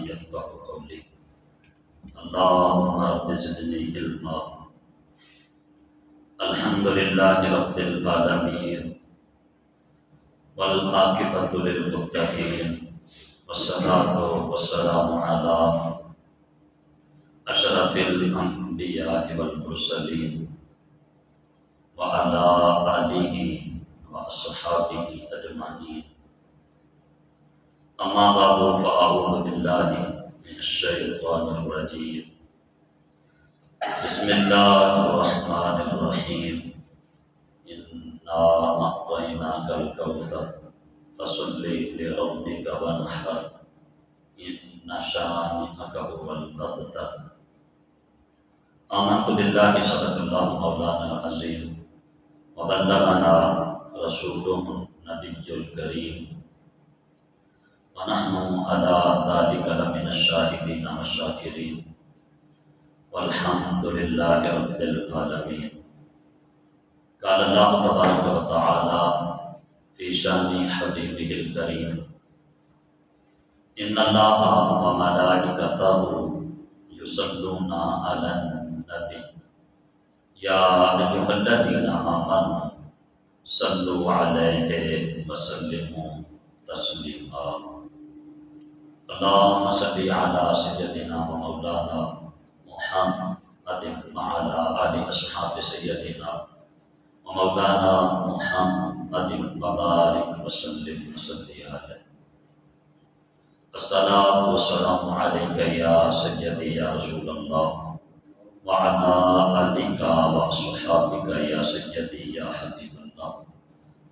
يفقهوا قولي. اللهم رب زدني علما. الحمد لله رب العالمين والعاقبة للمتقين والصلاة والسلام على أشرف الأنبياء والمرسلين وعلى آله وأصحابه أجمعين. أما بعد فأعوذ بالله من الشيطان الرجيم. بسم الله الرحمن الرحيم. إنا أعطيناك الكوثر فصل لربك وانحر إن شانئك هو الأبتر. آمنت بالله صدق الله مولانا العظيم وبلغنا رسوله النبي الكريم ونحن على ذلك لمن الشاهدين والشاكرين والحمد لله رب العالمين. قال الله تبارك وتعالى في شان حبيبه الكريم: إن الله وملائكته يصلون على النبي يا أيها الذين آمنوا صلوا عليه وسلموا تسليما. اللهم صل على سيدنا ومولانا محمد وعلى آل أصحاب سيدنا ومولانا محمد وبارك وسلم عليه. الصلاة والسلام عليك يا سيدي يا رسول الله وعلى آلك وأصحابك يا سيدي يا حبيب الله.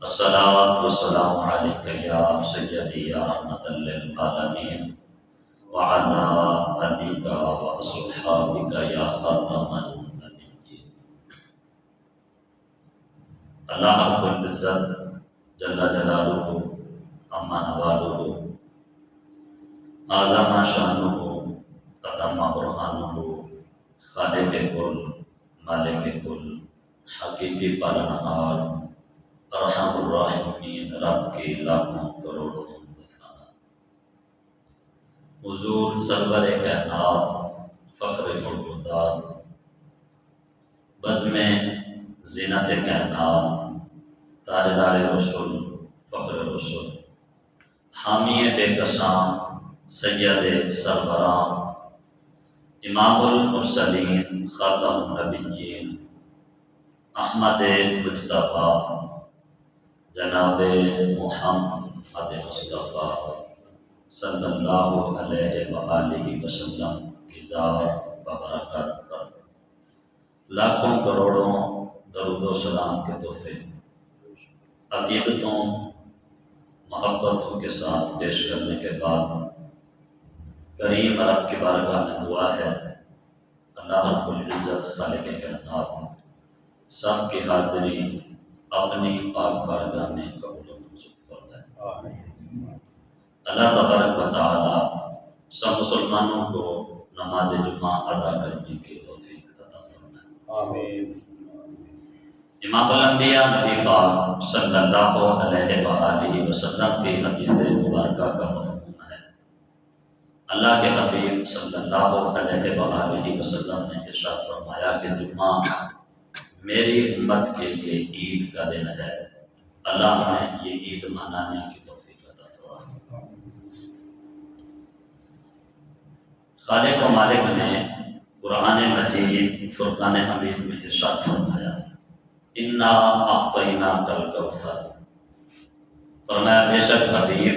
الصلاة والسلام عليك يا سيدي يا رحمة للعالمين وعلى آلك وأصحابك يا خاتم النبيين. اللہ رب العزت جل جلالہ اما نوالہ اعظم شانہ اتم برہانہ خالق کل مالک کل حقیقی پالنہار ارحم الراحمین رب کی لاکھوں کروڑوں دفعہ حضور سرور کائنات فخر موجودات بزم زینت کائنات تاجدار رسول فخر رسول حامی بے کساں سید سربراں امام المرسلین خاتم النبیین احمد مجتبی جناب محمد مصطفیٰ صلی اللہ علیہ وآلہ وسلم کی ذات ببرکات پر لاکھوں کروڑوں درود و سلام کے تحفے عقیدتوں محبتوں کے ساتھ پیش کرنے کے بعد کریم رب کی بارگاہ میں دعا ہے اللہ رب العزت خالق کائنات سب کی حاضری اپنی پاک بارگاہ میں قبول و منظور فرمائے. اللہ تبارک و تعالی سب مسلمانوں کو نماز جمعہ ادا کرنے کی توفیق عطا فرمائے. آمین. امام الانبیاء نبی پاک صلی اللہ علیہ وآلہ وسلم کی حدیث مبارکہ کا مفہوم ہے. اللہ کے حبیب صلی اللہ علیہ وآلہ وسلم نے ارشاد فرمایا کہ جمعہ میری امت کے لیے عید کا دن ہے. اللہ نے یہ عید منانے کی توفیق عطا فرمائے. خالق و مالک نے قرآن مجید فرقان حمید میں ارشاد فرمایا: انا اعطیناک الکوثر. فرمایا بے شک حبیب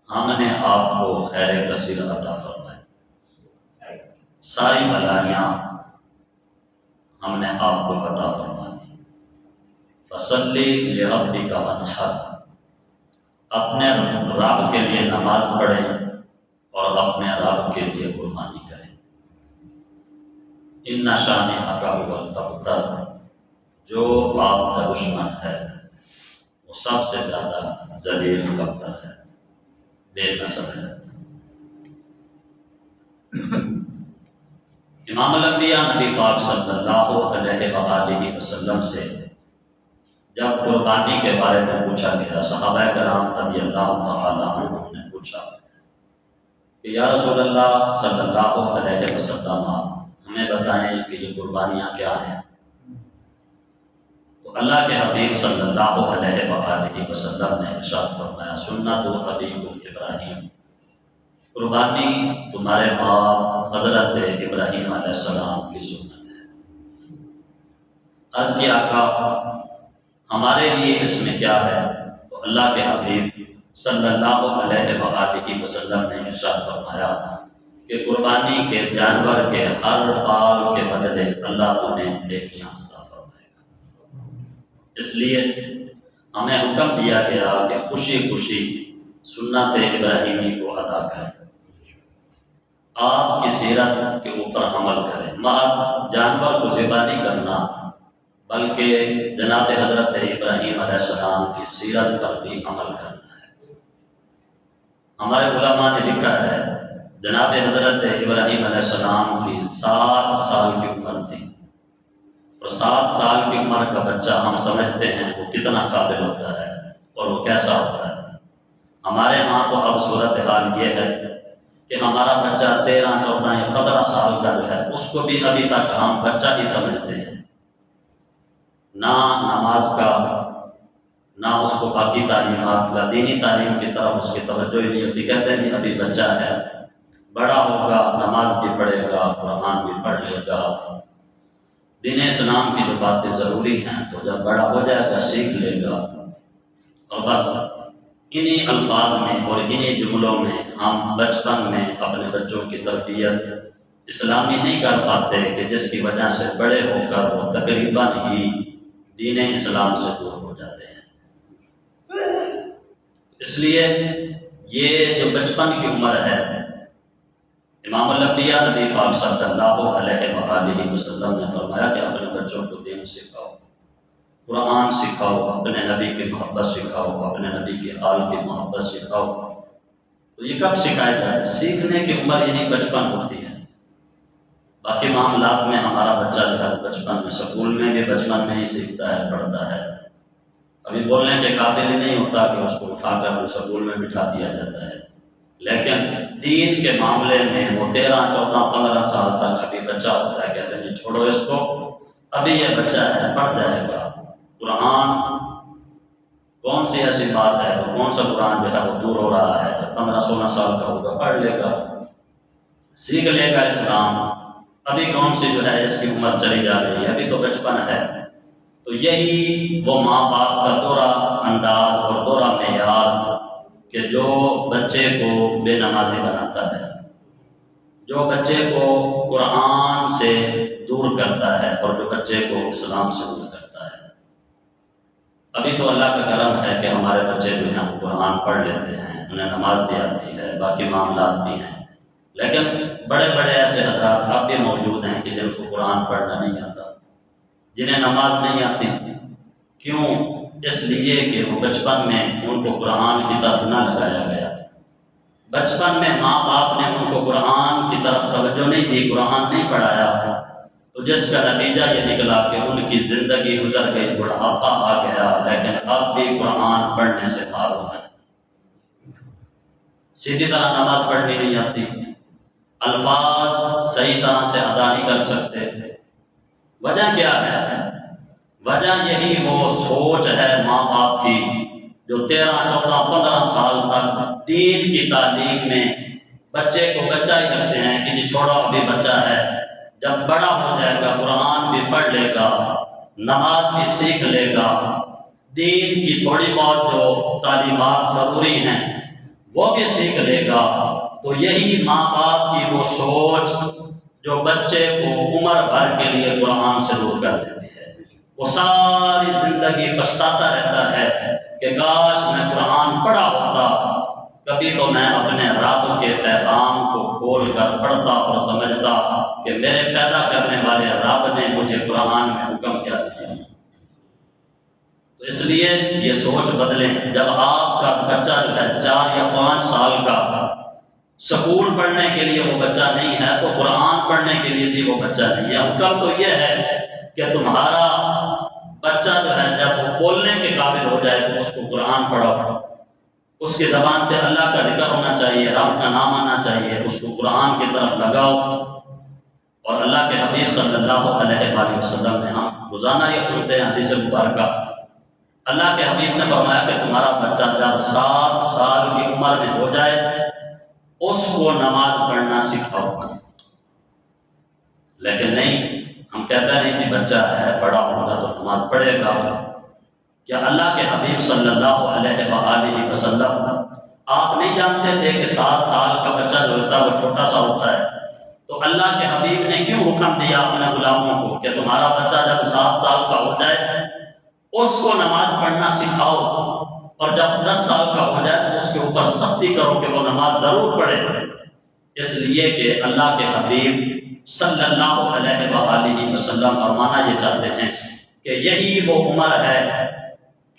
ہم نے آپ کو خیر کثیر عطا فرمائے، ساری بلائیاں ہم نے آپ کو عطا فرما دی. فصلی لربک وانحر. اپنے رب کے لیے نماز پڑھیں اور اپنے رب کے لیے قربانی کریں. ان شانئک هو الابتر. جو آپ کا دشمن ہے وہ سب سے زیادہ ذلیل کبتر ہے، بے نسل ہے. امام الانبیاء نبی پاک صلی اللہ علیہ وآلہ وسلم سے جب قربانی کے بارے میں پوچھا گیا، صحابہ کرام رضی اللہ تعالی عنہم نے پوچھا کہ یا رسول اللہ صلی اللہ علیہ وسلم ہمیں بتائیں کہ یہ قربانیاں کیا ہیں۔ تو اللہ کے حبیب صلی اللہ علیہ وآلہ وسلم نے ارشاد فرمایا سنت ابیکم ابراہیم، قربانی تمہارے باپ حضرت ابراہیم علیہ السلام کی سنت ہے۔ عرض کی آقا ہمارے لیے اس میں کیا ہے؟ تو اللہ کے حبیب صلی اللہ علیہ وآلہ وسلم نے ارشاد فرمایا کہ قربانی کے جانور کے ہر بال کے بدلے اللہ تمہیں نیکیاں عطا فرمائے گا۔ اس لیے ہمیں حکم دیا گیا کہ خوشی خوشی سنت ابراہیمی کو ادا کریں، آپ کی سیرت کے اوپر عمل کریں، محض جانور کو ذبح نہیں کرنا بلکہ جناب حضرت ابراہیم علیہ السلام کی سیرت پر بھی عمل کرنا ہے۔ ہمارے علماء نے لکھا ہے جناب حضرت ابراہیم علیہ السلام کی 7 سال کی عمر تھی، اور 7 سال کی عمر کا بچہ ہم سمجھتے ہیں وہ کتنا قابل ہوتا ہے اور وہ کیسا ہوتا ہے۔ ہمارے ہاں تو اب صورتحال یہ ہے کہ ہمارا بچہ 13، 14 یا 15 سال کا جو ہے اس کو بھی ابھی تک ہم بچہ ہی سمجھتے ہیں، نہ نماز کا، نہ اس کو باقی تعلیمات کا، دینی تعلیم کی طرف اس کی توجہ ہی نہیں ہوتی۔ کہتے ہیں کہ ابھی بچہ ہے، بڑا ہوگا نماز بھی پڑھے گا، قرآن بھی پڑھ لے گا، دین اسلام کی جو باتیں ضروری ہیں تو جب بڑا ہو جائے گا سیکھ لے گا۔ اور بس انہی الفاظ میں اور انہی جملوں میں ہم بچپن میں اپنے بچوں کی تربیت اسلامی نہیں کر پاتے کہ جس کی وجہ سے بڑے ہو کر وہ تقریباً ہی دین اسلام سے دور ہو جاتے ہیں۔ اس لیے یہ جو بچپن کی عمر ہے، امام الانبیاء نبی پاک صلی اللہ علیہ وآلہ وسلم نے فرمایا کہ اپنے بچوں کو دین سکھاؤ، قرآن سکھاؤ، اپنے نبی کی محبت سکھاؤ، اپنے نبی کی آل کی محبت سکھاؤ۔ تو یہ کب سکھایا جاتا ہے؟ سیکھنے کی عمر یہی بچپن ہوتی ہے۔ باقی معاملات میں ہمارا بچہ جو ہے بچپن میں، سکول میں بھی بچپن میں ہی سیکھتا ہے، پڑھتا ہے، ابھی بولنے کے قابل ہی نہیں ہوتا کہ اس کو اٹھا کر سکول میں بٹھا دیا جاتا ہے۔ لیکن دین کے معاملے میں وہ 13، 14، 15 سال تک ابھی بچہ ہوتا ہے، کہتے ہیں چھوڑو اس کو، ابھی یہ بچہ ہے، پڑھ جائے گا۔ قرآن کون سی ایسی بات ہے، کون سا قرآن جو ہے وہ دور ہو رہا ہے، جب 15، 16 سال کا ہوگا پڑھ لے گا، سیکھ لے گا اسلام۔ ابھی کون سی جو ہے اس کی عمر چلی جا رہی ہے، ابھی تو بچپن ہے۔ تو یہی وہ ماں باپ کا دورہ انداز اور دورہ معیار کہ جو بچے کو بے نمازی بناتا ہے، جو بچے کو قرآن سے دور کرتا ہے اور جو بچے کو اسلام سے دور کرتا ہے۔ ابھی تو اللہ کا کرم ہے کہ ہمارے بچے جو ہیں وہ قرآن پڑھ لیتے ہیں، انہیں نماز بھی آتی ہے، باقی معاملات بھی ہیں، لیکن بڑے بڑے ایسے حضرات اب بھی موجود ہیں کہ جن کو قرآن پڑھنا نہیں آتا، جنہیں نماز نہیں آتی۔ کیوں؟ اس لیے کہ وہ بچپن میں ان کو قرآن کی طرف نہ لگایا گیا، بچپن میں ماں باپ نے ان کو قرآن کی طرف توجہ نہیں دی، قرآن نہیں پڑھایا، تو جس کا نتیجہ یہ نکلا کہ ان کی زندگی گزر گئی، بڑھاپا آ گیا، لیکن اب بھی قرآن پڑھنے سے محروم ہے۔ سیدھی طرح نماز پڑھنی نہیں آتی، الفاظ صحیح طرح سے ادا نہیں کر سکتے۔ وجہ کیا ہے؟ وجہ یہی وہ سوچ ہے ماں باپ کی جو 13، 14، 15 سال تک دین کی تعلیم میں بچے کو بچہ ہی رکھتے ہیں کہ جی چھوڑو ابھی بچہ ہے، جب بڑا ہو جائے گا قرآن بھی پڑھ لے گا، نماز بھی سیکھ لے گا، دین کی تھوڑی بہت جو تعلیمات ضروری ہیں وہ بھی سیکھ لے گا۔ تو یہی ماں باپ کی وہ سوچ جو بچے کو عمر بھر کے لیے قرآن سے دور کر دیتی ہے، وہ ساری زندگی پچھتاتا رہتا ہے کہ کاش میں قرآن پڑھا ہوتا، کبھی تو میں اپنے رب کے پیغام کو کھول کر پڑھتا اور سمجھتا کہ میرے پیدا کرنے والے رب نے مجھے قرآن میں حکم کیا دیا۔ تو اس لیے یہ سوچ بدلیں۔ جب آپ کا بچہ جو ہے 4 یا 5 سال کا، سکول پڑھنے کے لیے وہ بچہ نہیں ہے تو قرآن پڑھنے کے لیے بھی وہ بچہ نہیں ہے۔ حکم تو یہ ہے کہ تمہارا بچہ جو ہے جب وہ بولنے کے قابل ہو جائے تو اس کو قرآن پڑھاؤ، اس کی زبان سے اللہ کا ذکر ہونا چاہیے، رب کا نام آنا چاہیے، اس کو قرآن کی طرف لگاؤ۔ اور اللہ کے حبیب صلی اللہ علیہ وآلہ وسلم نے، ہم روزانہ یہ سنتے ہیں حدیث مبارکہ، اللہ کے حبیب نے فرمایا کہ تمہارا بچہ جب 7 سال کی عمر میں ہو جائے اس کو نماز پڑھنا سکھاؤ۔ لیکن نہیں، ہم کہتے ہیں کہ بچہ ہے، بڑا ہوگا تو نماز پڑھے گا۔ کیا اللہ کے حبیب صلی اللہ علیہ وآلہ وسلم آپ نہیں جانتے تھے کہ 7 سال کا بچہ جو ہوتا ہے وہ چھوٹا سا ہوتا ہے؟ تو اللہ کے حبیب نے کیوں حکم دیا اپنے غلاموں کو کہ تمہارا بچہ جب 7 سال کا ہو جائے اس کو نماز پڑھنا سکھاؤ، اور جب 10 سال کا ہو جائے تو اس کے اوپر سختی کرو کہ وہ نماز ضرور پڑھے؟ اس لیے کہ اللہ کے حبیب صلی اللہ علیہ وآلہ وسلم فرمانا یہ چاہتے ہیں کہ یہی وہ عمر ہے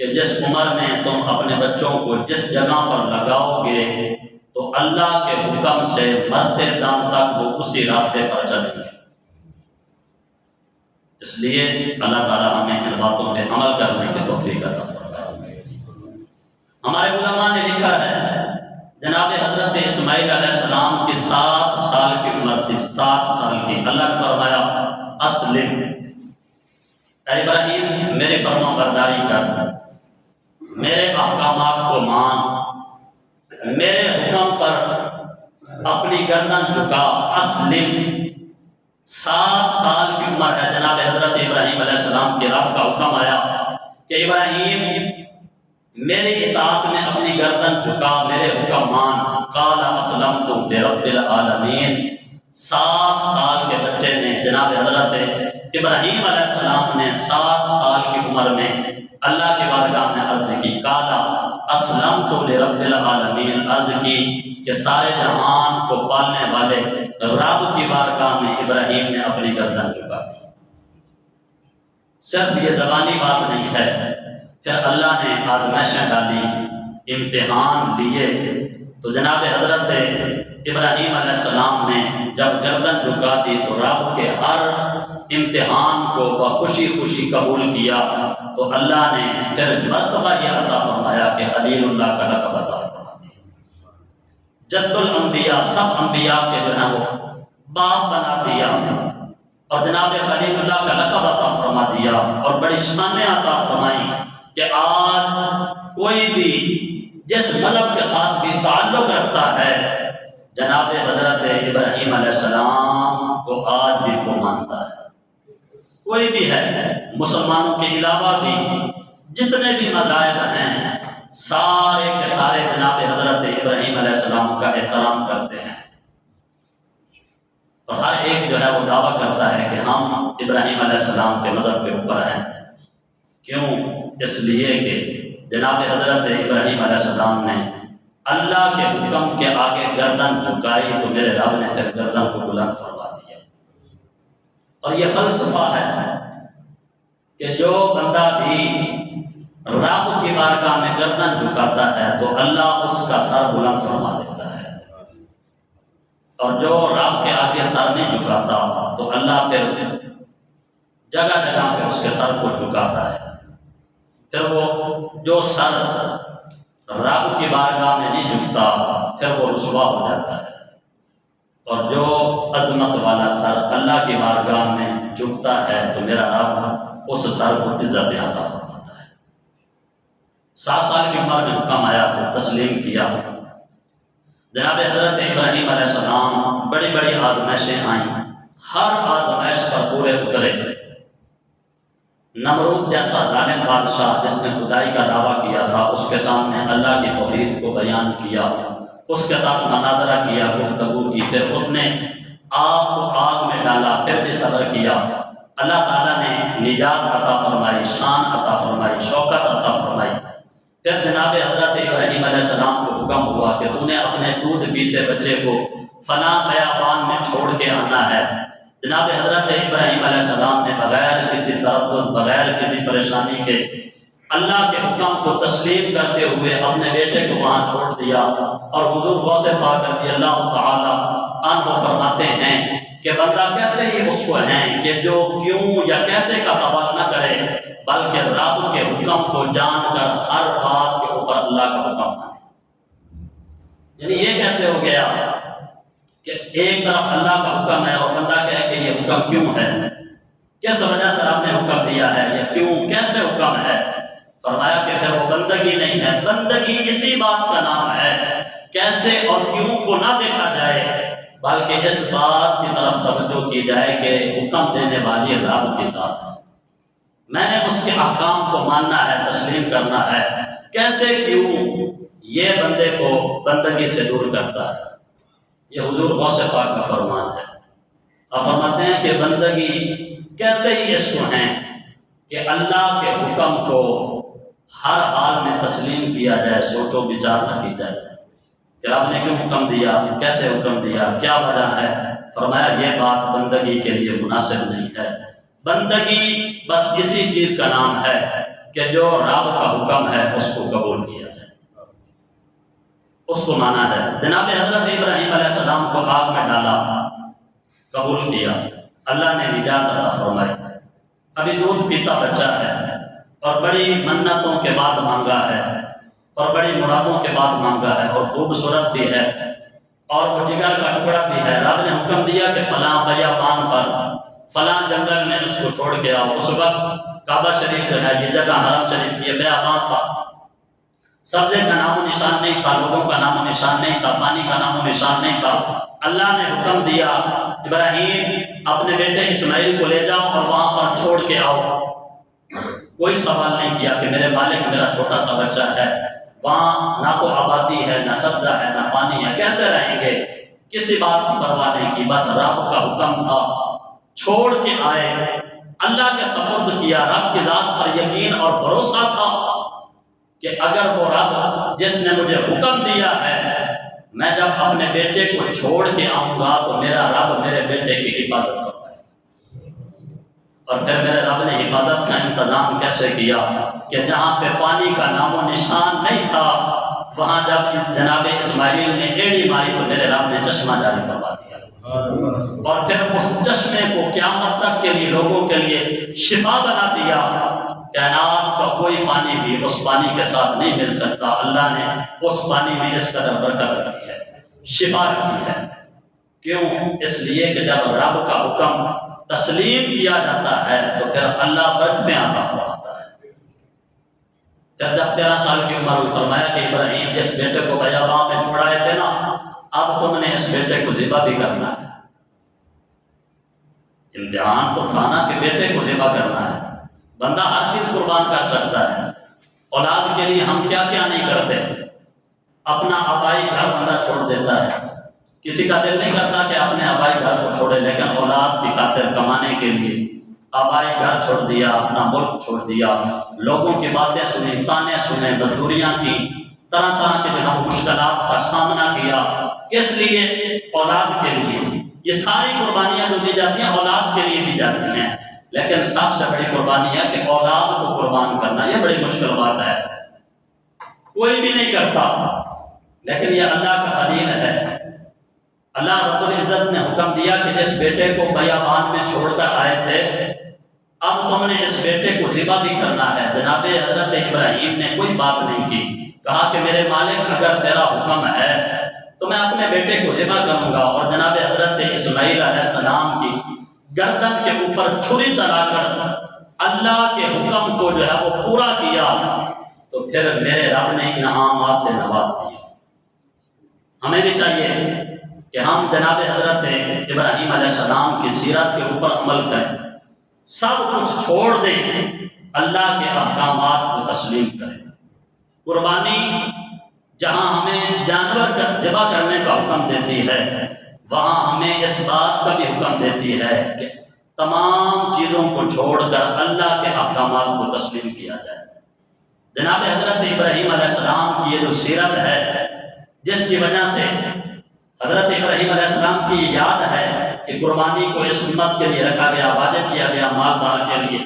کہ جس عمر میں تم اپنے بچوں کو جس جگہ پر لگاؤ گے تو اللہ کے حکم سے مرتے دم تک وہ اسی راستے پر چلیں گے۔ اس لیے اللہ تعالیٰ ہمیں ان باتوں پہ عمل کرنے کی توفیق عطا فرمائے۔ ہمارے علماء نے لکھا ہے جناب حضرت اسماعیل علیہ السلام کی 7 سال کی عمر تھی، 7 سال کی۔ اللہ نے فرمایا اسلم، اے ابراہیم میری فرما برداری کر، میرے احکامات کو مان، میرے حکم پر اپنی گردن جھکا۔ اسلم، 7 سال کی عمر ہے، جناب حضرت ابراہیم علیہ السلام کے رب کا حکم آیا کہ ابراہیم میری اطاعت میں اپنی گردن جھکا، میرے حکم مان۔ قال اسلمت لرب العالمین، 7 سال کے بچے نے، جناب حضرت ابراہیم علیہ السلام نے 7 سال کی عمر میں اللہ کی بارگاہ میں عرض کی، قال اسلمت لرب العالمین، عرض کی کہ سارے جہان کو پالنے والے رب کی بارگاہ میں ابراہیم نے اپنی گردن جھکا دی۔ صرف یہ زبانی بات نہیں ہے، پھر اللہ نے آزمائشیں ڈالی، امتحان دیے، تو جناب حضرت ابراہیم علیہ السلام نے جب گردن جھکا دی تو رب کے ہر امتحان کو خوشی خوشی قبول کیا، تو اللہ نے پھر مرتبہ یہ عطا فرمایا کہ خلیل اللہ کا لقب عطا فرما دیا۔ جد الانبیاء، سب انبیاء کے جو ہیں وہ باپ بنا دیا، اور جناب خلیل اللہ کا لقب عطا فرما دیا، اور بڑی شانیں عطا فرمائی کہ آج کوئی بھی جس مذہب کے ساتھ بھی تعلق رکھتا ہے جناب حضرت ابراہیم علیہ السلام کو آج بھی وہ مانتا ہے۔ کوئی بھی ہے، مسلمانوں کے علاوہ بھی جتنے بھی مذاہب ہیں سارے کے سارے جناب حضرت ابراہیم علیہ السلام کا احترام کرتے ہیں، اور ہر ایک جو ہے وہ دعویٰ کرتا ہے کہ ہم ابراہیم علیہ السلام کے مذہب کے اوپر ہیں۔ کیوں؟ اس لیے کہ جناب حضرت ابراہیم علیہ السلام نے اللہ کے حکم کے آگے گردن جھکائی تو میرے رب نے پھر گردن کو بلند فرما دیا۔ اور یہ فلسفہ ہے کہ جو بندہ بھی رب کی بارگاہ میں گردن جھکاتا ہے تو اللہ اس کا سر بلند فرما دیتا ہے، اور جو رب کے آگے سر نہیں جھکاتا تو اللہ پھر جگہ جگہ پہ اس کے سر کو جھکاتا ہے۔ پھر وہ جو سر رب کی بارگاہ میں نہیں جھکتا پھر وہ رسوا ہو جاتا ہے، اور جو عظمت والا سر اللہ کی بارگاہ میں جھکتا ہے تو میرا رب اس سر کو عزت عطا فرماتا ہے۔ 7 سال کی عمر میں حکم آیا تو تسلیم کیا۔ جناب حضرت ابراہیم علیہ السلام بڑی بڑی آزمائشیں آئیں، ہر آزمائش پر پورے اترے۔ نمرود جیسا ظالم بادشاہ جس نے خدائی کا دعویٰ کیا تھا، اس کے سامنے اللہ کی توحید کو بیان کیا، اس کے ساتھ مناظرہ کیا، گفتگو کی، پھر اس نے آپ کو آگ میں ڈالا، پھر بھی صبر کیا۔ اللہ تعالیٰ نے نجات عطا فرمائی، شان عطا فرمائی، شوکت عطا فرمائی۔ پھر جناب حضرت ابراہیم علیہ السلام کو حکم ہوا کہ تو نے اپنے دودھ پیتے بچے کو فلاں بیابان میں چھوڑ کے آنا ہے۔ جناب حضرت ابراہیم علیہ السلام نے بغیر کسی تردد، بغیر کسی پریشانی کے اللہ کے حکم کو تسلیم کرتے ہوئے اپنے بیٹے کو وہاں چھوڑ دیا، اور حضور غوث پاک رضی اللہ تعالی عنہ فرماتے ہیں کہ بندہ کہتے ہی اس کو ہیں کہ جو کیوں یا کیسے کا سوال نہ کرے، بلکہ رب کے حکم کو جان کر ہر بات کے اوپر اللہ کا حکم مانے۔ یعنی یہ کیسے ہو گیا کہ ایک طرف اللہ کا حکم ہے اور بندہ کہے کہ یہ حکم کیوں ہے، کس وجہ سے آپ نے حکم دیا ہے، یا کیوں کیسے حکم ہے؟ فرمایا کہ پھر وہ بندگی نہیں ہے، بندگی اسی بات کا نام ہے کیسے اور کیوں کو نہ دیکھا جائے، بلکہ اس بات کی طرف توجہ کی جائے کہ حکم دینے والی رب کی ذات ہے، میں نے اس کے احکام کو ماننا ہے، تسلیم کرنا ہے، کیسے کیوں یہ بندے کو بندگی سے دور کرتا ہے۔ یہ حضور غوث پاک کا فرمان ہے۔ آپ فرماتے ہیں کہ بندگی کہتے ہی اس کو ہیں کہ اللہ کے حکم کو ہر حال میں تسلیم کیا جائے، سوچو بچار نہ کی جائے کہ رب نے کیوں حکم دیا، کیسے حکم دیا، کیا وجہ ہے۔ فرمایا یہ بات بندگی کے لیے مناسب نہیں ہے۔ بندگی بس اسی چیز کا نام ہے کہ جو رب کا حکم ہے اس کو قبول کیا جائے، اس کو مانا جائے۔ جناب حضرت ابراہیم علیہ السلام کو آگ میں ڈالا، قبول کیا، اللہ نے نجات عطا فرمائی، ابھی دودھ پیتا بچہ ہے اور بڑی منتوں کے بعد مانگا ہے اور بڑی مرادوں کے بعد مانگا ہے اور خوبصورت بھی ہے اور وہ جگر کا ٹکڑا بھی ہے۔ رب نے حکم دیا کہ فلاں بیابان پر فلاں جنگل میں اس کو چھوڑ کے آؤ۔ اس وقت کعبہ شریف جو ہے یہ جگہ حرم شریف کی بیابان تھا، سبزے کا نام و نشان نہیں تھا، لوگوں کا نام و نشان نہیں تھا، پانی کا نام و نشان نہیں تھا۔ اللہ نے حکم دیا ابراہیم اپنے بیٹے اسماعیل کو لے جاؤ اور وہاں پر چھوڑ کے آؤ۔ کوئی سوال نہیں کیا کہ میرے مالک میرا چھوٹا سا بچہ ہے، وہاں نہ تو آبادی ہے، نہ سبزہ ہے، نہ پانی ہے، کیسے رہیں گے؟ کسی بات کی پرواہ نہیں کی، بس رب کا حکم تھا، چھوڑ کے آئے، اللہ کے سپرد کیا۔ رب کی ذات پر یقین اور بھروسہ تھا کہ اگر وہ رب جس نے مجھے حکم دیا ہے، میں جب اپنے بیٹے کو چھوڑ کے آؤں گا تو میرا رب میرے بیٹے کی حفاظت کرے گا۔ اور پھر میرے رب نے حفاظت کا انتظام کیسے کیا کہ جہاں پہ پانی کا نام و نشان نہیں تھا، وہاں جب جناب اسماعیل نے ایڑی ماری تو میرے رب نے چشمہ جاری فرما دیا، اور پھر اس چشمے کو قیامت تک کے لیے لوگوں کے لیے شفا بنا دیا۔ کائنات کا کوئی پانی بھی اس پانی کے ساتھ نہیں مل سکتا، اللہ نے اس پانی میں اس قدر برکت رکھی ہے، شفا رکھی ہے۔ کیوں؟ اس لیے کہ جب رب کا حکم تسلیم کیا جاتا ہے تو پھر اللہ برکتیں عطا فرماتا ہے۔ جب 13 سال کی عمر ہوئی، فرمایا کہ ابراہیم جس بیٹے کو بیاباں میں چھوڑائے تھے نا، اب تم نے اس بیٹے کو ذبح بھی کرنا ہے۔ امتحان تو تھا نا کہ بیٹے کو ذبح کرنا ہے۔ بندہ ہر چیز قربان کر سکتا ہے، اولاد کے لیے ہم کیا کیا نہیں کرتے۔ اپنا آبائی گھر بندہ چھوڑ دیتا ہے، کسی کا دل نہیں کرتا کہ اپنے آبائی گھر کو چھوڑے، لیکن اولاد کی خاطر کمانے کے لیے آبائی گھر چھوڑ دیا، اپنا ملک چھوڑ دیا، لوگوں کی باتیں سنی، تانے سنے، مزدوریاں کی، طرح طرح کے جو مشکلات کا سامنا کیا، کس لیے؟ اولاد کے لیے۔ یہ ساری قربانیاں جو دی جاتی ہیں اولاد کے لیے دی جاتی ہیں، لیکن سب سے بڑی قربانی ہے کہ اولاد کو قربان کرنا، یہ بڑی مشکل بات ہے، کوئی بھی نہیں کرتا، لیکن یہ اللہ کا خلیل ہے۔ اللہ رب العزت نے حکم دیا کہ جس بیٹے کو بیابان میں چھوڑ کر آئے تھے، اب تم نے اس بیٹے کو ذبح بھی کرنا ہے۔ جناب حضرت ابراہیم نے کوئی بات نہیں کی، کہا کہ میرے مالک اگر تیرا حکم ہے تو میں اپنے بیٹے کو ذبح کروں گا، اور جناب حضرت اسماعیل علیہ السلام کی گردن کے اوپر چھری چلا کر اللہ کے حکم کو جو ہے وہ پورا کیا، تو پھر میرے رب نے انعامات سے نواز دیا۔ ہمیں بھی چاہیے کہ ہم جناب حضرت ابراہیم علیہ السلام کی سیرت کے اوپر عمل کریں، سب کچھ چھوڑ دیں، اللہ کے احکامات کو تسلیم کریں۔ قربانی جہاں ہمیں جانور کا ذبح کرنے کا حکم دیتی ہے، وہاں ہمیں اس بات کا بھی حکم دیتی ہے کہ تمام چیزوں کو چھوڑ کر اللہ کے احکامات کو تسلیم کیا جائے۔ جناب حضرت ابراہیم علیہ السلام کی یہ جو سیرت ہے، جس کی وجہ سے حضرت ابراہیم علیہ السلام کی یہ یاد ہے کہ قربانی کو اس امت کے لیے رکھا گیا، واجب کیا گیا مالدار کے لیے۔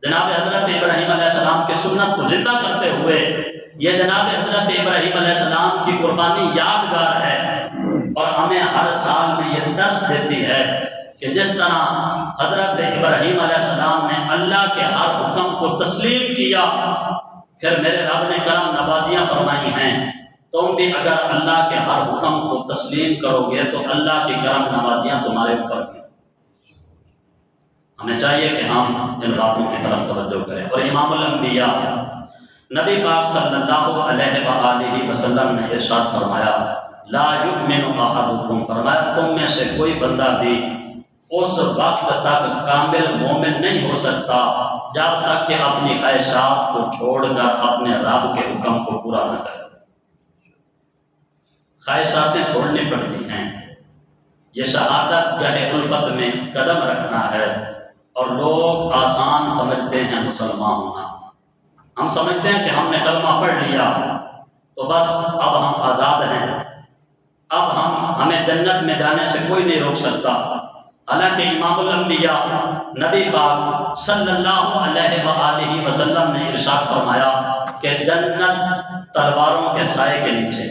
جناب حضرت ابراہیم علیہ السلام کی سنت کو زندہ کرتے ہوئے یہ جناب حضرت ابراہیم علیہ السلام کی قربانی یادگار ہے، اور ہمیں ہر سال میں یہ درس دیتی ہے کہ جس طرح حضرت ابراہیم علیہ السلام نے اللہ کے ہر حکم کو تسلیم کیا، پھر میرے رب نے کرم نوازیاں فرمائی ہیں تم بھی اگر اللہ کے ہر حکم کو تسلیم کرو گے تو اللہ کی کرم نوازیاں تمہارے اوپر بھی۔ ہمیں چاہیے کہ ہم ان باتوں کی طرف توجہ کریں۔ اور امام الانبیاء نبی پاک صلی اللہ علیہ وآلہ وسلم نے ارشاد فرمایا لا یؤمن احدکم، فرمایا تم میں سے کوئی بندہ بھی اس وقت تک کامل مومن نہیں ہو سکتا جب تک کہ اپنی خواہشات کو چھوڑ کر اپنے رب کے حکم کو پورا نہ کرے۔ خواہشاتیں چھوڑنی پڑتی ہیں، یہ شہادت گاہ الفت میں قدم رکھنا ہے، اور لوگ آسان سمجھتے ہیں مسلمان ہونا۔ ہم سمجھتے ہیں کہ ہم نے کلمہ پڑھ لیا تو بس اب ہم آزاد ہیں، اب ہمیں جنت میں جانے سے کوئی نہیں روک سکتا۔ حالانکہ امام الانبیاء نبی پاک صلی اللہ علیہ وآلہ وسلم نے ارشاد فرمایا کہ جنت تلواروں کے سائے کے نیچے،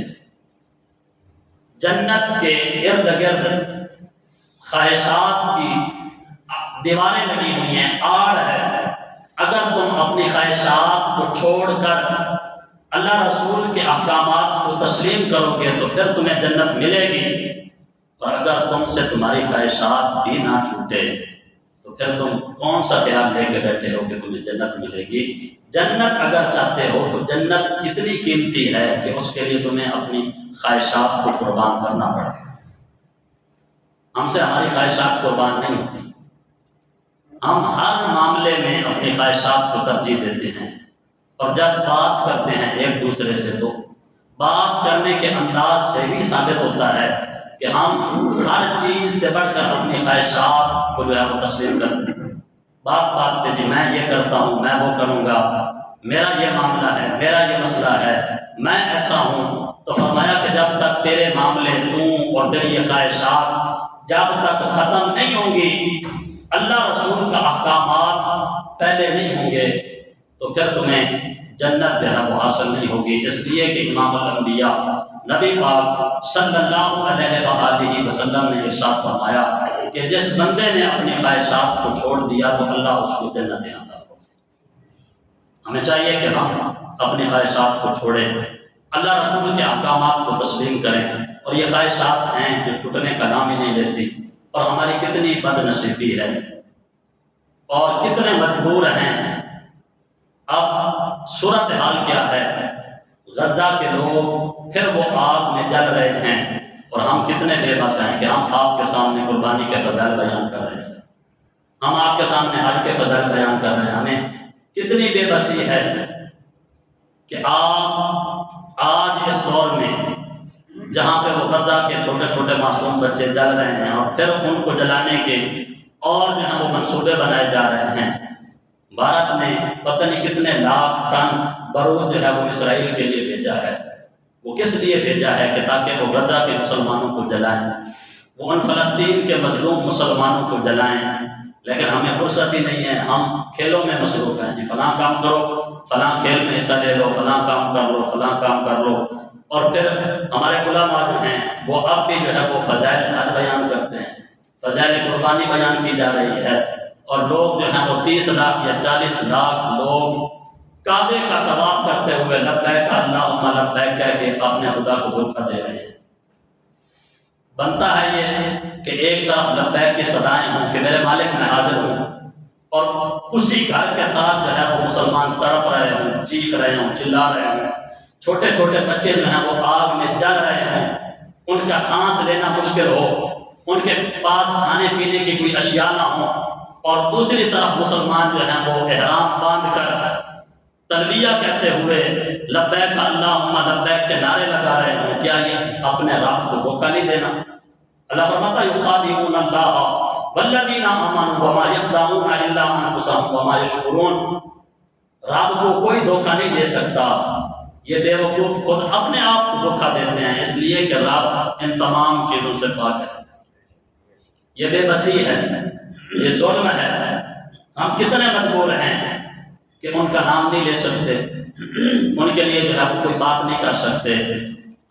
جنت کے ارد گرد خواہشات کی دیواریں لگی ہوئی ہیں، آڑ ہے۔ اگر تم اپنی خواہشات کو چھوڑ کر اللہ رسول کے احکامات کو تسلیم کرو گے تو پھر تمہیں جنت ملے گی، اور اگر تم سے تمہاری خواہشات بھی نہ چھوٹے تو پھر تم کون سا خیال لے کے بیٹھے ہو کہ تمہیں جنت ملے گی؟ جنت اگر چاہتے ہو تو جنت اتنی قیمتی ہے کہ اس کے لیے تمہیں اپنی خواہشات کو قربان کرنا پڑے گا۔ ہم سے ہماری خواہشات قربان نہیں ہوتی، ہم ہر معاملے میں اپنی خواہشات کو ترجیح دیتے ہیں، اور جب بات کرتے ہیں ایک دوسرے سے تو بات کرنے کے انداز سے بھی ثابت ہوتا ہے کہ ہم ہر چیز سے بڑھ کر اپنی خواہشات کو جو ہے وہ تسلیم کرتے ہیں۔ بات بات پہ جی میں یہ کرتا ہوں، میں وہ کروں گا، میرا یہ معاملہ ہے، میرا یہ مسئلہ ہے، میں ایسا ہوں۔ تو فرمایا کہ جب تک تیرے معاملے تو اور تیری یہ خواہشات جب تک ختم نہیں ہوں گی، اللہ رسول کا احکامات پہلے نہیں ہوں گے، تو پھر تمہیں جنت جو ہے وہ حاصل نہیں ہوگی۔ اس لیے کہ امام الانبیاء نبی پاک صلی اللہ علیہ وآلہ وسلم نے ارشاد فرمایا کہ جس بندے نے اپنی خواہشات کو چھوڑ دیا تو اللہ اس کو جنت عطا فرمائے۔ ہمیں چاہیے کہ ہم اپنی خواہشات کو چھوڑیں، اللہ رسول کے احکامات کو تسلیم کریں، اور یہ خواہشات ہیں جو چھوٹنے کا نام ہی نہیں لیتی، اور ہماری کتنی بد نصیبی ہے اور کتنے مجبور ہیں۔ اب صورتحال کیا ہے؟ غزہ کے لوگ پھر وہ آگ میں جل رہے ہیں، اور ہم کتنے بے بس ہیں کہ ہم آپ کے سامنے قربانی کے فضائل بیان کر رہے ہیں، ہم آپ کے سامنے حج کے فضائل بیان کر رہے ہیں۔ ہمیں کتنی بے بسی ہے کہ آپ آج اس دور میں جہاں پہ وہ غزہ کے چھوٹے چھوٹے معصوم بچے جل رہے ہیں، اور پھر ان کو جلانے کے اور جو ہے وہ منصوبے بنائے جا رہے ہیں، بھارت نے پتہ نہیں کتنے لاکھ ٹن بارود جو ہے وہ اسرائیل کے لیے بھیجا ہے۔ وہ کس لیے بھیجا ہے؟ کہ تاکہ وہ غزہ کے مسلمانوں کو جلائیں، وہ ان فلسطین کے مظلوم مسلمانوں کو جلائیں۔ لیکن ہمیں فرصت ہی نہیں ہے، ہم کھیلوں میں مصروف ہیں، جی فلاں کام کرو، فلاں کھیل میں حصہ لے لو، فلاں کام کر لو، فلاں کام کر لو۔ اور پھر ہمارے علماء جو ہیں وہ اب بھی جو ہے وہ فضائل حج بیان کرتے ہیں، فضائل قربانی بیان کی جا رہی ہے، اور لوگ جو ہیں وہ 30 لاکھ یا 40 لاکھ لوگ کعبے کا طواف کرتے ہوئے لبیک اللہم لبیک کہہ کے اپنے خدا کو دھوکہ دے رہے ہیں۔ بنتا ہے یہ کہ ایک طرف لبیک کی صدائیں ہوں کہ میرے مالک میں حاضر ہوں، اور اسی گھر کے ساتھ جو ہے وہ مسلمان تڑپ رہے ہوں، چیخ رہے ہوں، چلا رہے ہوں، چھوٹے چھوٹے بچے جو ہیں وہ آگ میں جل رہے ہوں، ان کا سانس لینا مشکل ہو، ان کے پاس کھانے پینے کی کوئی اشیاء نہ ہو، اور دوسری طرف مسلمان جو ہیں وہ احرام باندھ کر تلبیہ کہتے ہوئے لبیک اللہم لبیک کے نعرے لگا رہے ہوں۔ کیا یہ اپنے رب کو دھوکہ نہیں دینا؟ اللہ فرماتا ہے یخادعون اللہ والذین آمنوا وما یخدعون الا انفسهم وما یشعرون۔ رب کو کوئی دھوکہ نہیں دے سکتا، یہ بے وقوف خود اپنے آپ کو دھوکہ دیتے ہیں، اس لیے کہ رب ان تمام چیزوں سے پاک ہے۔ یہ بے بسی ہے، یہ ظلم ہے۔ ہم کتنے مجبور ہیں کہ ان کا نام نہیں لے سکتے، ان کے لیے جو ہے وہ کوئی بات نہیں کر سکتے،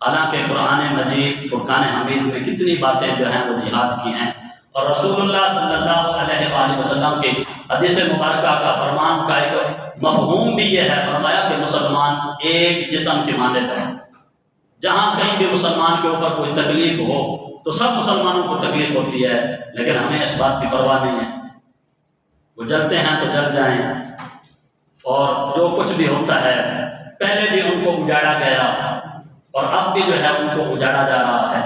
حالانکہ قرآن مجید فرقان حمید میں کتنی باتیں جو ہیں وہ جہاد کی ہیں، اور رسول اللہ صلی اللہ علیہ وآلہ وسلم کی حدیث مبارکہ کا فرمان کا ایک مفہوم بھی یہ ہے، فرمایا کہ مسلمان ایک جسم کی مانند ہے، جہاں کہیں بھی مسلمان کے اوپر کوئی تکلیف ہو تو سب مسلمانوں کو تکلیف ہوتی ہے، لیکن ہمیں اس بات کی پرواہ نہیں ہے۔ وہ جلتے ہیں تو جل جائیں، اور جو کچھ بھی ہوتا ہے پہلے بھی ان کو اجاڑا گیا اور اب بھی جو ہے ان کو اجاڑا جا رہا ہے،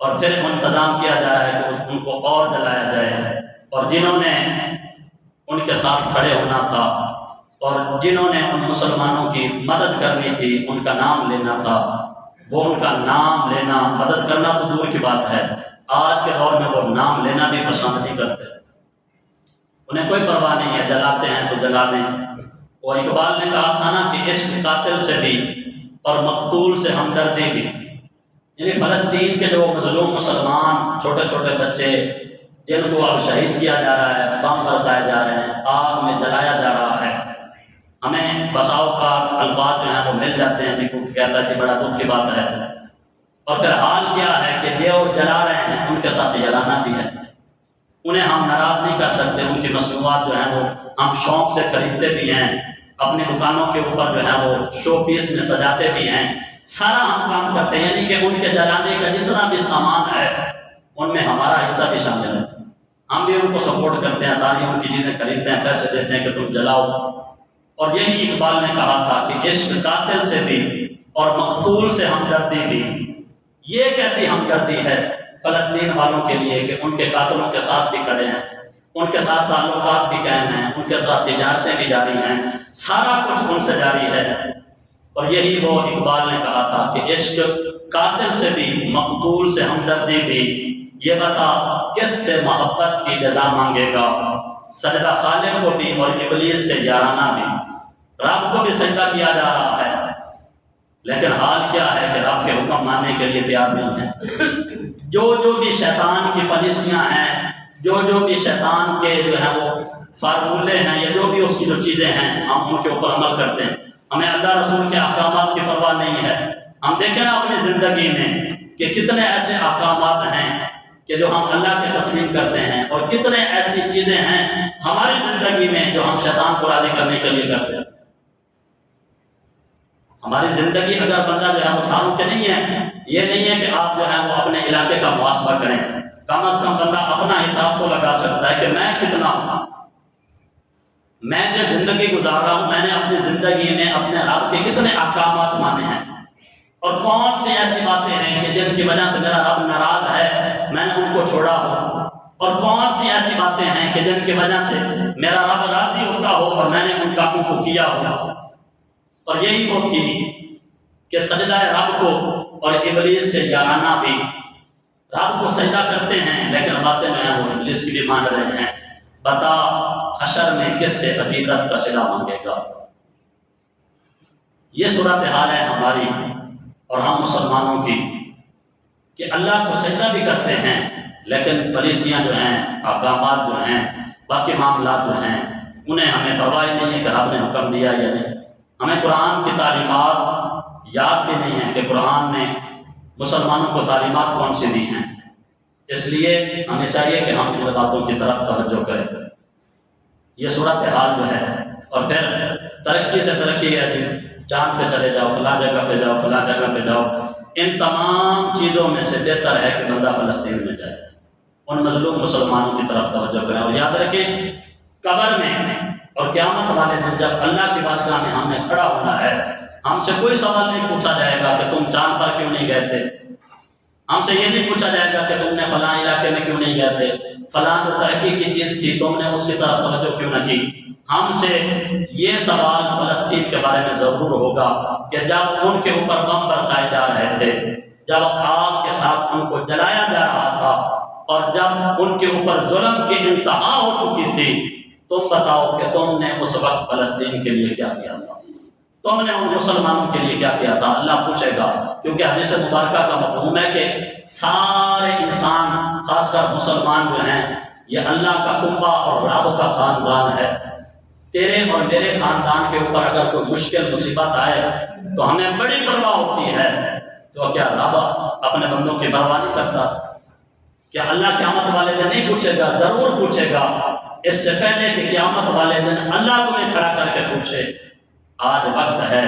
اور پھر انتظام کیا جا رہا ہے کہ ان کو اور جلایا جائے، اور جنہوں نے ان کے ساتھ کھڑے ہونا تھا اور جنہوں نے ان مسلمانوں کی مدد کرنی تھی، ان کا نام لینا تھا، وہ ان کا نام لینا، مدد کرنا تو دور کی بات ہے، آج کے دور میں وہ نام لینا بھی پسند نہیں کرتے، انہیں کوئی پرواہ نہیں ہے، جلاتے ہیں تو جلا دیں۔ وہ اقبال نے کہا تھا نا کہ عشق قاتل سے بھی اور مقتول سے ہمدردی بھی، یعنی فلسطین کے جو مظلوم مسلمان چھوٹے چھوٹے بچے جن کو اب شہید کیا جا رہا ہے، بم برسائے جا رہے ہیں، آگ میں جلایا جا رہا ہے، ہمیں بسا اوقات الفاظ جو ہیں وہ مل جاتے ہیں، جن کو کہتا ہے کہ بڑا دکھ کی بات ہے، اور پھر حال کیا ہے کہ جو جلا رہے ہیں ان کے ساتھ جلانا بھی ہے، انہیں ہم ناراض نہیں کر سکتے، ان کی مصنوعات جو ہیں وہ ہم شوق سے خریدتے بھی ہیں، اپنی دکانوں کے اوپر جو ہے وہ شو پیس میں سجاتے بھی ہیں، سارا ہم کام کرتے ہیں، یعنی کہ ان کے جلانے کا جتنا بھی سامان ہے ان میں ہمارا حصہ بھی شامل ہے، ہم بھی ان کو سپورٹ کرتے ہیں، ساری ان کی چیزیں خریدتے ہیں، پیسے دیتے ہیں کہ تم جلاؤ۔ اور یہی اقبال نے کہا تھا کہ عشق قاتل سے بھی اور مقتول سے ہمدردی بھی، یہ کیسی ہمدردی ہے فلسطین والوں کے لیے کہ ان کے قاتلوں کے ساتھ بھی کھڑے ہیں، ان کے ساتھ تعلقات بھی قائم ہیں، ان کے ساتھ تجارتیں بھی جاری ہیں، سارا کچھ ان سے جاری ہے۔ اور یہی وہ اقبال نے کہا تھا کہ عشق قاتل سے بھی مقتول سے ہمدردی بھی، یہ بتا کس سے محبت کی جزا مانگے گا، سجدہ خالق کو بھی اور ابلیس سے یارانہ بھی، رب کو بھی سجدہ کیا جا رہا ہے، لیکن حال کیا ہے کہ رب کے حکم ماننے کے لیے تیار نہیں ہے۔ جو بھی شیطان کی پالیسیاں ہیں، جو بھی شیطان کے جو ہیں وہ فارمولے ہیں، یا جو بھی اس کی جو چیزیں ہیں، ہم ان کے اوپر عمل کرتے ہیں، ہمیں اللہ رسول کے احکامات کی پرواہ نہیں ہے۔ ہم دیکھیں نا اپنی زندگی میں کہ کتنے ایسے احکامات ہیں کہ جو ہم اللہ کے تسلیم کرتے ہیں، اور کتنے ایسی چیزیں ہیں ہماری زندگی میں جو ہم شیطان کو راضی کرنے کے لیے کرتے ہیں۔ ہماری زندگی اگر بندہ جو ہے وہ سالوں کے نہیں ہے، یہ نہیں ہے کہ آپ جو ہے وہ اپنے علاقے کا محاسبہ کریں، کم از کم بندہ اپنا حساب تو لگا سکتا ہے کہ میں کتنا ہوں، میں جو زندگی گزار رہا ہوں، میں نے اپنی زندگی میں اپنے رب کے کتنے احکامات مانے ہیں، اور کون سی ایسی باتیں ہیں کہ جن کی وجہ سے میرا رب ناراض ہے، میں نے ان کو چھوڑا ہو، اور کون سی ایسی باتیں ہیں کہ جن کی وجہ سے میرا رب راضی ہوتا ہو اور میں نے ان کاموں کو کیا ہو۔ اور یہی وہ تھی کہ سجدہ رب کو اور ابلیس سے یارانہ بھی، رب کو سجدہ کرتے ہیں لیکن باتیں جو ہیں وہ ابلیس کی بھی مان رہے ہیں، بتا حشر میں کس سے عقیدت کا صلہ مانگے گا۔ یہ صورتحال ہے ہماری اور ہم مسلمانوں کی کہ اللہ کو سجدہ بھی کرتے ہیں لیکن پالیسیاں جو ہیں، احکامات جو ہیں، باقی معاملات جو ہیں، انہیں ہمیں پرواہ نہیں ہے کہ رب نے حکم دیا یا نہیں۔ ہمیں قرآن کی تعلیمات یاد بھی نہیں ہے کہ قرآن نے مسلمانوں کو تعلیمات کون سی دی ہیں، اس لیے ہمیں چاہیے کہ ہم ان باتوں کی طرف توجہ کریں۔ یہ صورتحال جو ہے، اور پھر ترقی سے ترقی ہے، چاند پہ چلے جاؤ، فلاں جگہ پہ جاؤ، فلاں جگہ پہ جاؤ، ان تمام چیزوں میں سے بہتر ہے کہ بندہ فلسطین میں جائے، ان مظلوم مسلمانوں کی طرف توجہ کریں، اور یاد رکھیں قبر میں اور قیامت والے دن جب اللہ کی بارگاہ میں ہم نے کھڑا ہونا ہے، ہم سے کوئی سوال نہیں پوچھا جائے گا کہ تم چاند پر کیوں نہیں گئے تھے، ہم سے یہ نہیں پوچھا جائے گا کہ تم نے فلاں علاقے میں کیوں نہیں گئے تھے، فلاں جو ترقی کی چیز تھی تم نے اس کی طرف توجہ کیوں نہ کی۔ ہم سے یہ سوال فلسطین کے بارے میں ضرور ہوگا کہ جب ان کے اوپر بم برسائے جا رہے تھے، جب آگ کے ساتھ ان کو جلایا جا رہا تھا، اور جب ان کے اوپر ظلم کی انتہا ہو چکی تھی، تم بتاؤ کہ تم نے اس وقت فلسطین کے لیے کیا کیا تھا، تم نے ان مسلمانوں کے لیے کیا کیا تھا۔ اللہ پوچھے گا، کیونکہ حدیث مبارکہ کا مفہوم ہے کہ سارے انسان، خاص کر مسلمان جو ہیں، یہ اللہ کا کنبہ اور رب کا خاندان ہے۔ تیرے اور میرے خاندان کے اوپر اگر کوئی مشکل مصیبت آئے تو ہمیں بڑی پرواہ ہوتی ہے، تو کیا رب اپنے بندوں کی پرواہ نہیں کرتا؟ کیا اللہ قیامت والے دن نہیں پوچھے گا؟ ضرور پوچھے گا، اس سے پہلے کہ قیامت والے دن اللہ تمہیں کھڑا کر کے پوچھے۔ آج وقت ہے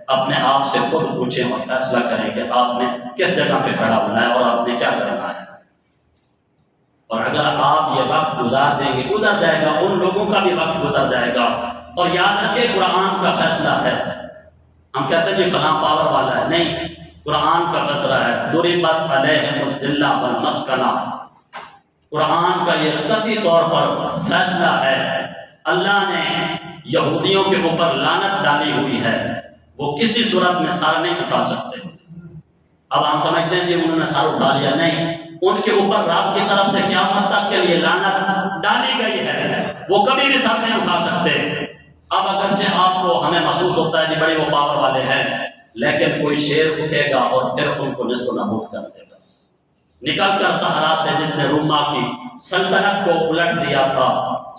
اپنے آپ سے خود پوچھیں اور فیصلہ کریں کہ آپ نے کس جگہ پہ کھڑا ہونا ہے اور آپ نے کیا کرنا ہے۔ اور اگر آپ یہ وقت گزار دیں گے، گزر جائے گا، ان لوگوں کا بھی وقت گزر جائے گا۔ اور یاد رکھیں قرآن کا فیصلہ ہے۔ ہم کہتے ہیں جی فلاں پاور والا ہے، نہیں، قرآن کا فیصلہ ہے۔ ضربت علیہم الذلہ والمسکنہ، قرآن کا یہ قطعی طور پر فیصلہ ہے۔ اللہ نے یہودیوں کے اوپر لعنت ڈالی ہوئی ہے، وہ کسی صورت میں سر نہیں اٹھا سکتے۔ اب ہم سمجھتے ہیں جی انہوں نے سر اٹھا لیا، نہیں، ان کے اوپر رب کی طرف سے قیامت تک کے لیے لعنت ڈالی گئی ہے، وہ کبھی بھی سر نہیں اٹھا سکتے۔ اب اگرچہ آپ کو ہمیں محسوس ہوتا ہے جی بڑے وہ پاور والے ہیں، لیکن کوئی شیر اٹھے گا اور پھر ان کو نصف و نابود کر دے گا۔ نکل کر صحرا سے جس نے روما کی سلطنت کو الٹ دیا تھا،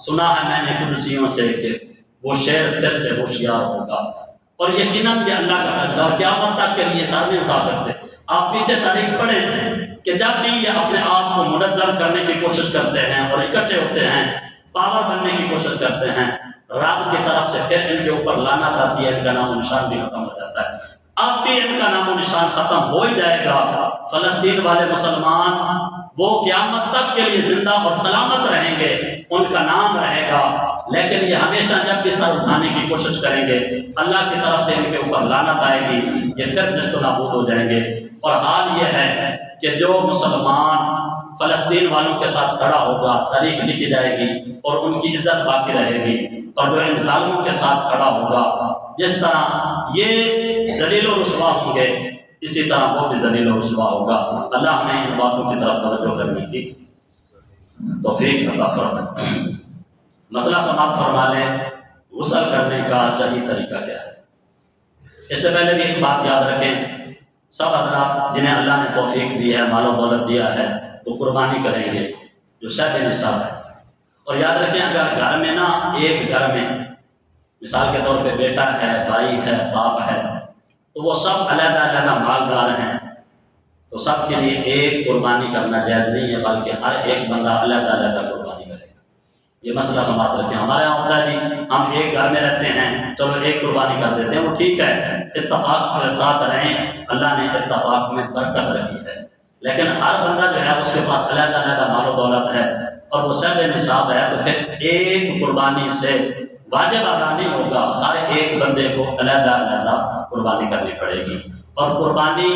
سنا ہے میں نے قدسیوں سے کہ وہ شیر پھر سے ہوشیار ہوگا۔ اور یقیناً یہ اللہ کا فیصلہ، اور قیامت تک کے لیے سر نہیں اٹھا سکتے۔ آپ پیچھے تاریخ پڑھیں کہ جب بھی یہ اپنے آپ کو منظم کرنے کی کوشش کرتے ہیں اور اکٹھے ہوتے ہیں، پاور بننے کی کوشش کرتے ہیں، رب کی طرف سے پھر ان کے اوپر لعنت آتی ہے، ان کا نام و نشان بھی ختم ہو جاتا ہے۔ اب بھی ان کا نام و نشان ختم ہو ہی جائے گا۔ فلسطین والے مسلمان وہ قیامت تک کے لیے زندہ اور سلامت رہیں گے، ان کا نام رہے گا، لیکن یہ ہمیشہ جب بھی سر اٹھانے کی کوشش کریں گے، اللہ کی طرف سے ان کے اوپر لعنت آئے گی، یہ پھر نشت و نابود ہو جائیں گے۔ اور حال یہ ہے کہ جو مسلمان فلسطین والوں کے ساتھ کھڑا ہوگا، تاریخ لکھی جائے گی اور ان کی عزت باقی رہے گی، اور جو ان ظالموں کے ساتھ کھڑا ہوگا، جس طرح یہ ذلیل و رسوا ہوں گے، اسی طرح وہ بھی ذلیل و رسوا ہوگا۔ اللہ ہمیں ان باتوں کی طرف توجہ کرنے کی توفیق عطا فرمائے۔ مسئلہ سماعت فرما لیں، غسل کرنے کا صحیح طریقہ کیا ہے؟ اس سے پہلے بھی ایک بات یاد رکھیں، سب حضرات جنہیں اللہ نے توفیق دی ہے، مال و دولت دیا ہے، وہ قربانی کریں گے جو صاحب نصاب ہے۔ اور یاد رکھیں اگر گھر میں نا، ایک گھر میں مثال کے طور پہ بیٹا ہے، بھائی ہے، باپ ہے، تو وہ سب علیحدہ علیحدہ مالدار ہیں، تو سب کے لیے ایک قربانی کرنا جائز نہیں ہے، بلکہ ہر ایک بندہ علیحدہ علیحدہ قربانی کرے گا۔ یہ مسئلہ سماعت رکھیں۔ ہمارے یہاں ہوتا ہے جی ہم ایک گھر میں رہتے ہیں، چلو ایک قربانی کر دیتے ہیں، وہ ٹھیک ہے، اتفاق کے ساتھ رہیں، اللہ نے اتفاق میں برکت رکھی ہے، لیکن ہر بندہ جو ہے اس کے پاس علیحدہ علیحدہ مال و دولت ہے اور وہ صاحب نصاب ہے، تو پھر ایک قربانی سے واجب ادا نہیں ہوگا، ہر ایک بندے کو علیحدہ علیحدہ قربانی کرنی پڑے گی۔ اور قربانی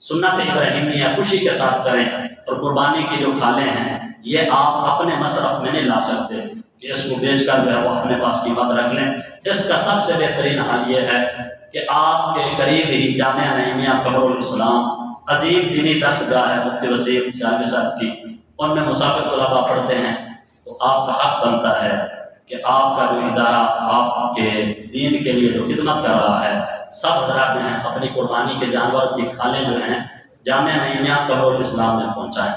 سنت ابراہیمیہ خوشی کے ساتھ کریں، اور قربانی کی جو کھالیں ہیں یہ آپ اپنے مصرف میں نہیں لا سکتے کہ اس کو بیچ کر جو ہے وہ اپنے پاس قیمت رکھ لیں۔ اس کا سب سے بہترین حل یہ ہے کہ آپ کے قریب ہی جامعہ نعیمیہ قمر الاسلام عظیم دینی درسگاہ ہے مفتی وسیم سیالوی صاحب کی، ان میں مسافر طلباء پڑھتے ہیں، تو آپ کا حق بنتا ہے کہ آپ کا جو ادارہ آپ کے دین کے لیے جو خدمت کر رہا ہے، سب حضرات جو ہیں اپنی قربانی کے جانور کی کھالیں جو ہیں جامعہ نعیمیہ قمر الاسلام میں پہنچائیں۔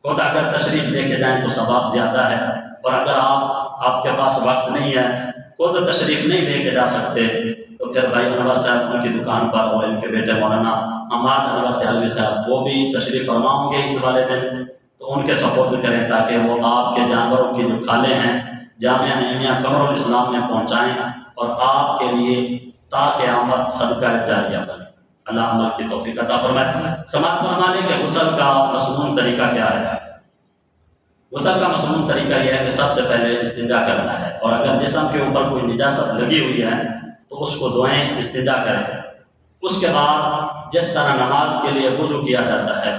خود اگر تشریف لے کے جائیں تو ثواب زیادہ ہے، اور اگر آپ کے پاس وقت نہیں ہے، خود تشریف نہیں لے کے جا سکتے، تو پھر بھائی انور صاحب ان کی دکان پر اور ان کے بیٹے مولانا حماد انور سیالوی صاحب وہ بھی تشریف فرما ہوں گے عید والے دن، تو ان کے سپورٹ کریں تاکہ وہ آپ کے جانوروں کی جو کھالیں ہیں جامعہ نعیمیہ قمر الاسلام میں پہنچائیں، اور آپ کے لیے تا قیامت صدقہ جاریہ بنے۔ اللہ عمل کی توفیق عطا فرمائے۔ سماعت فرما لیں کہ غسل کا مسنون طریقہ کیا ہے؟ غسل کا مسنون طریقہ یہ ہے کہ سب سے پہلے استنجا کرنا ہے، اور اگر جسم کے اوپر کوئی نجاست لگی ہوئی ہے تو اس کو دھوئیں، استنجا کریں۔ اس کے بعد جس طرح نماز کے لیے وضو کیا جاتا ہے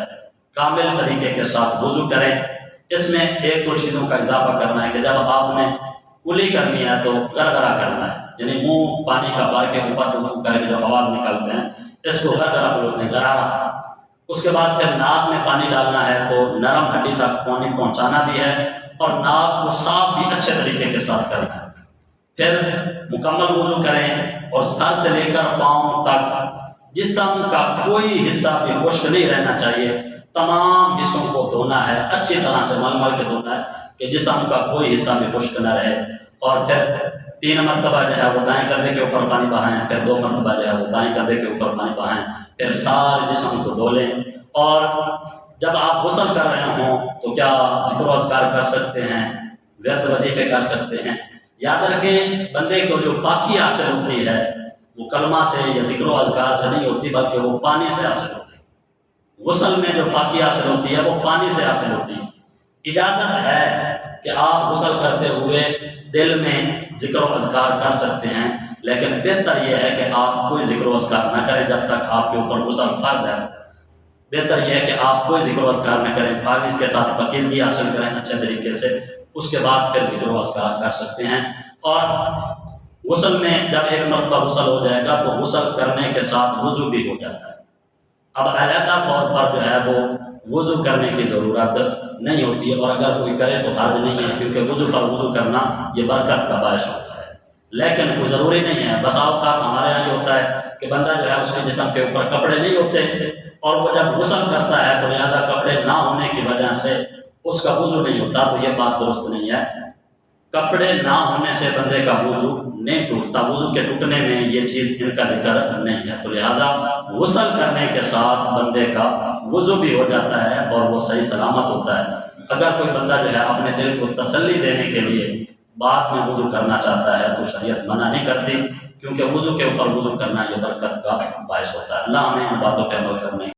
کامل طریقے کے ساتھ وضو کریں۔ اس میں ایک دو چیزوں کا اضافہ کرنا ہے کہ جب آپ نے کلی کرنی ہے تو گرگرا کرنا ہے، یعنی منہ پانی کا بھر کے اوپر جو منہ کر کے جو آواز نکالتے ہیں اس کو گرگرا بولتے ہیں، گرارا۔ اس کے بعد پھر ناک میں پانی ڈالنا ہے تو نرم ہڈی تک پانی پہنچانا بھی ہے، اور ناک کو صاف بھی اچھے طریقے کے ساتھ کرنا ہے۔ پھر مکمل وضو کریں، اور سر سے لے کر پاؤں تک جسم کا کوئی حصہ بھی خشک نہیں رہنا چاہیے، تمام حصوں کو دھونا ہے، اچھی طرح سے مل مل کے دھونا ہے کہ جسم کا کوئی حصہ بھی خشک نہ رہے۔ اور پھر 3 مرتبہ جو ہے وہ دائیں کندھے کے اوپر پانی بہائیں، پھر 2 مرتبہ جو ہے وہ بائیں کندھے کے اوپر پانی بہائیں، پھر سارے جسم کو دھو لیں۔ اور جب آپ غسل کر رہے ہوں تو کیا ذکر و اذکار کر سکتے ہیں، ورد وظیفے کر سکتے ہیں۔ یاد رکھیں بندے کو جو پاکی حاصل ہوتی ہے وہ کلمہ سے یا ذکر و اذکار سے نہیں ہوتی، بلکہ وہ پانی سے حاصل ہوتی ہے۔ غسل میں جو پاکی حاصل ہوتی ہے وہ پانی سے حاصل ہوتی ہے۔ اجازت ہے کہ آپ غسل کرتے ہوئے دل میں ذکر و اذکار کر سکتے ہیں، لیکن بہتر یہ ہے کہ آپ کوئی ذکر و اذکار نہ کریں جب تک آپ کے اوپر غسل فرض ہے۔ بہتر یہ ہے کہ آپ کوئی ذکر و اذکار نہ کریں، پانی کے ساتھ پاکیزگی حاصل کریں اچھے طریقے سے، اس کے بعد پھر ذکر و اذکار کر سکتے ہیں۔ اور غسل میں جب ایک مرتبہ غسل ہو جائے گا تو غسل کرنے کے ساتھ وضو بھی ہو جاتا ہے۔ اب علیحدہ طور پر جو ہے وہ وضو کرنے کی ضرورت نہیں ہوتی ہے، اور اگر کوئی کرے تو حرج نہیں ہے، کیونکہ وضو پر وضو کرنا یہ برکت کا باعث ہوتا ہے۔ لیکن کوئی ضروری نہیں ہے۔ بسا اوقات ہمارے یہاں یہ ہوتا ہے کہ بندہ جو ہے اس کے جسم کے اوپر کپڑے نہیں ہوتے، اور وہ جب غسل کرتا ہے تو لہٰذا کپڑے نہ ہونے کی وجہ سے اس کا وضو نہیں ہوتا، تو یہ بات درست نہیں ہے۔ کپڑے نہ ہونے سے بندے کا وضو نہیں ٹوٹتا، وضو کے ٹوٹنے میں یہ چیز ان کا ذکر نہیں ہے، تو لہٰذا غسل کرنے کے ساتھ بندے کا وضو بھی ہو جاتا ہے اور وہ صحیح سلامت ہوتا ہے۔ اگر کوئی بندہ جو ہے اپنے دل کو تسلی دینے کے لیے بعد میں وضو کرنا چاہتا ہے تو شریعت منع نہیں کرتی، کیونکہ وضو کے اوپر وضو کرنا یہ برکت کا باعث ہوتا ہے۔ اللہ ہمیں ان باتوں پہ عمل کرنے